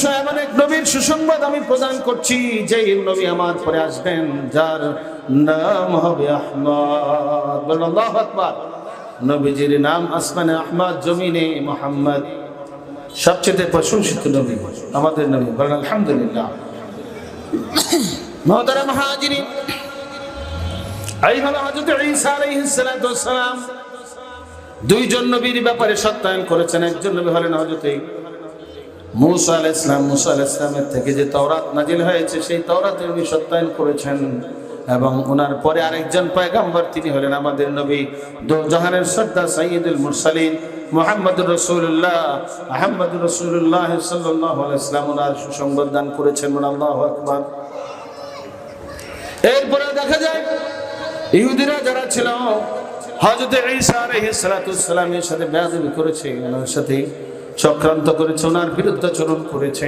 অবশ্য এমন এক নবীর সুসংবাদ আমি প্রদান করছি, যে নবী আমার পরে আসবেন, যার নাম হবে আহমদ। বলুন আল্লাহু আকবার। নবীজির নাম আসমানে আহমদ, জমিনে মুহাম্মদ। সবচেয়ে প্রশংসিত নবী আমাদের নবী। বলেন আলহামদুলিল্লাহ। মুহতারাম হাজিরিন, এই হলো হযরত ঈসা আলাইহিস সালাতু ওয়াস সালাম। দুইজন নবীর ব্যাপারে সত্যায়ন করেছেন। একজন নবী হলেন হযরত মুসা আলাইহিস সালাম। মুসা আলাইহিস সালামের থেকে যে তাওরাত নাজিল হয়েছে, সেই তাওরাতের উনি সত্যায়ন করেছেন। এবং ওনার পরে আরেকজন পয়গম্বর, তিনি হলেন আমাদের নবী, দো জাহানের সর্দার সাইয়্যিদুল মুরসালিন মুহাম্মদুর রাসূলুল্লাহ সাল্লাল্লাহু আলাইহি ওয়াসাল্লাম ওনার সুসংবাদ দান করেছেন। আল্লাহু আকবার। এরপরে দেখা যায় ইহুদিরা যারা ছিল, হযরত ঈসা আলাইহিস সালাতু ওয়াস সালামের সাথে বেয়াদবি করেছে, ওনার সাথে চক্রান্ত করেছে, ওনার বিরুদ্ধাচরণ করেছে।